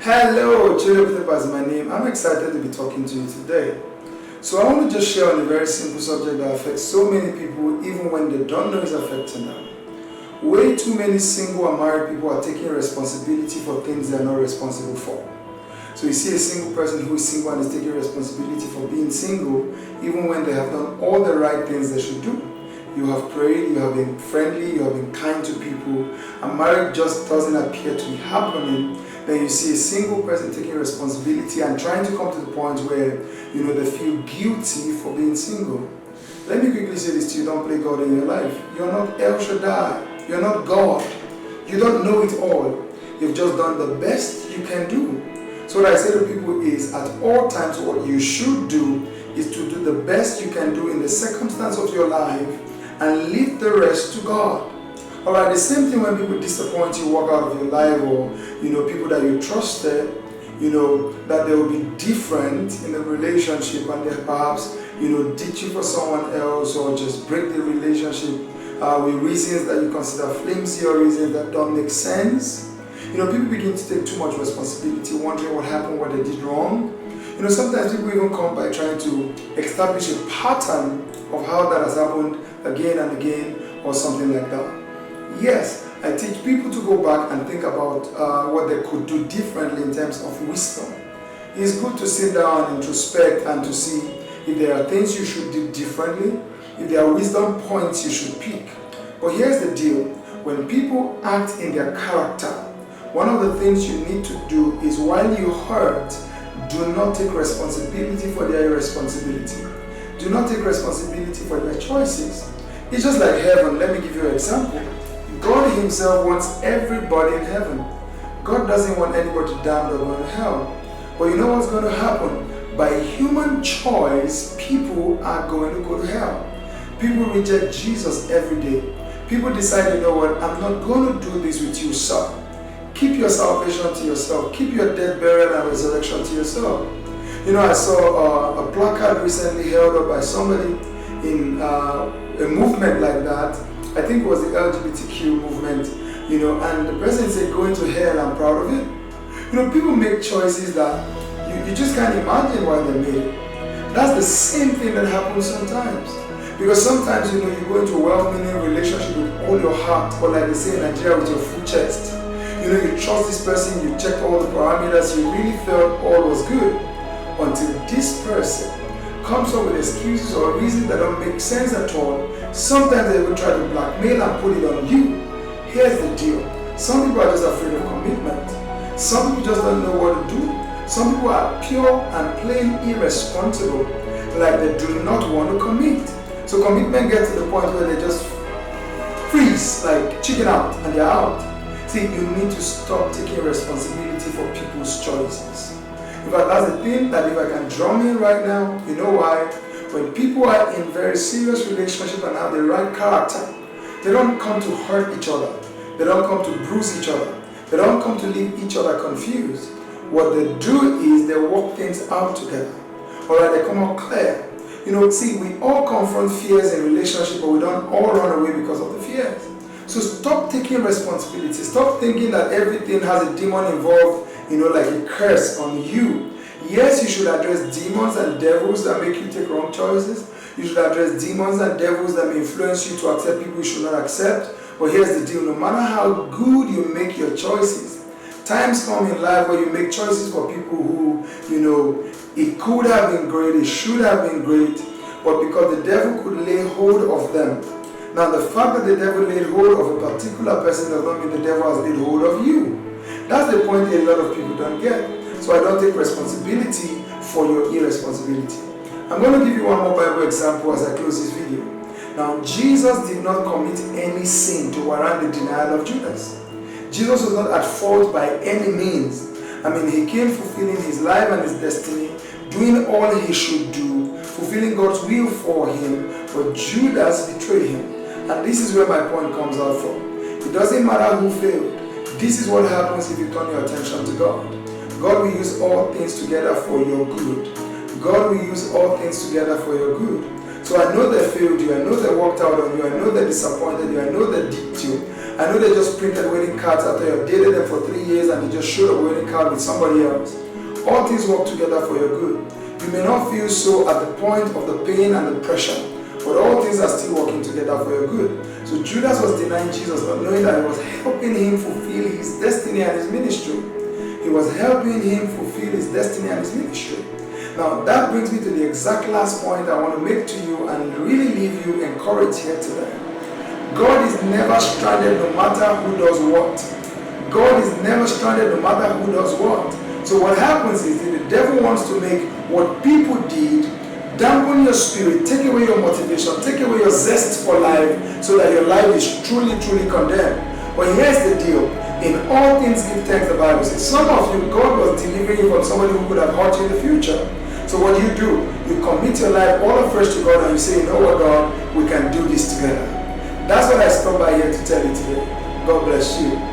Hello, Julia Clipper is my name. I'm excited to be talking to you today. So I want to just share on a very simple subject that affects so many people even when they don't know it's affecting them. Way too many single and married people are taking responsibility for things they're not responsible for. So you see a single person who is single and is taking responsibility for being single even when they have done all the right things they should do. You have prayed, you have been friendly, you have been kind to people, and marriage just doesn't appear to be happening. Then you see a single person taking responsibility and trying to come to the point where they feel guilty for being single. Let me quickly say this to you: don't play God in your life. You're not El Shaddai. You're not God. You don't know it all. You've just done the best you can do. So what I say to people is, at all times, what you should do is to do the best you can do in the circumstance of your life and leave the rest to God. Alright, the same thing when people disappoint you, walk out of your life, or people that you trusted, that they will be different in the relationship, and they perhaps ditch you for someone else, or just break the relationship with reasons that you consider flimsy or reasons that don't make sense. People begin to take too much responsibility, wondering what happened, what they did wrong. Sometimes people even come by trying to establish a pattern of how that has happened again and again, or something like that. Yes, I teach people to go back and think about what they could do differently in terms of wisdom. It's good to sit down and introspect and to see if there are things you should do differently, if there are wisdom points you should pick. But here's the deal: when people act in their character, one of the things you need to do is, while you hurt, do not take responsibility for their irresponsibility. Do not take responsibility for their choices. It's just like heaven. Let me give you an example. God himself wants everybody in heaven. God doesn't want anybody damned or going to hell. But you know what's going to happen? By human choice, people are going to go to hell. People reject Jesus every day. People decide, I'm not going to do this with you, sir. Keep your salvation to yourself. Keep your death, burial, and resurrection to yourself. I saw a placard recently held up by somebody in a movement like that. I think it was the LGBTQ movement, and the person said, going to hell, I'm proud of it. People make choices that you just can't imagine why they made it. That's the same thing that happens sometimes. Because sometimes, you go into a well-meaning relationship with all your heart, or like they say in Nigeria, with your full chest. You trust this person, you checked all the parameters, you really felt all was good. Until this person comes up with excuses or reasons that don't make sense at all. Sometimes they will try to blackmail and put it on you. Here's the deal: some people are just afraid of commitment. Some people just don't know what to do. Some people are pure and plain irresponsible, like they do not want to commit. So commitment gets to the point where they just freeze, like chicken out, and they're out. See, you need to stop taking responsibility for people's choices. In fact, that's the thing that if I can drum in right now, you know why? When people are in very serious relationship and have the right character, they don't come to hurt each other. They don't come to bruise each other. They don't come to leave each other confused. What they do is they work things out together. Alright, they come out clear. See, we all confront fears in relationship, but we don't all run away because of the fears. So stop taking responsibility. Stop thinking that everything has a demon involved, like a curse on you. Yes, you should address demons and devils that make you take wrong choices. You should address demons and devils that may influence you to accept people you should not accept. But here's the deal: no matter how good you make your choices, times come in life where you make choices for people who, it could have been great, it should have been great, but because the devil could lay hold of them. Now, the fact that the devil laid hold of a particular person does not mean the devil has laid hold of you. That's the point a lot of people don't get. So I don't take responsibility for your irresponsibility. I'm going to give you one more Bible example as I close this video. Now, Jesus did not commit any sin to warrant the denial of Judas. Jesus was not at fault by any means. He came fulfilling his life and his destiny, doing all he should do, fulfilling God's will for him, but Judas betrayed him. And this is where my point comes out from. It doesn't matter who failed. This is what happens if you turn your attention to God. God will use all things together for your good. God will use all things together for your good. So I know they failed you. I know they walked out on you. I know they disappointed you. I know they dipped you. I know they just printed wedding cards after you have dated them for 3 years and they just showed a wedding card with somebody else. All things work together for your good. You may not feel so at the point of the pain and the pressure, but all things are still working together for your good. So Judas was denying Jesus, not knowing that he was helping him fulfill his destiny and his ministry. He was helping him fulfill his destiny and his ministry. Now that brings me to the exact last point I want to make to you and really leave you encouraged here today. God is never stranded no matter who does what. God is never stranded no matter who does what. So what happens is that the devil wants to make what people did dampen your spirit, take away your motivation, take away your zest for life, so that your life is truly, truly condemned. But here's the deal. In all things give thanks, the Bible says. Some of you, God was delivering you from somebody who could have hurt you in the future. So what do? You commit your life all afresh to God and you say, you know what, God, we can do this together. That's what I stopped by here to tell you today. God bless you.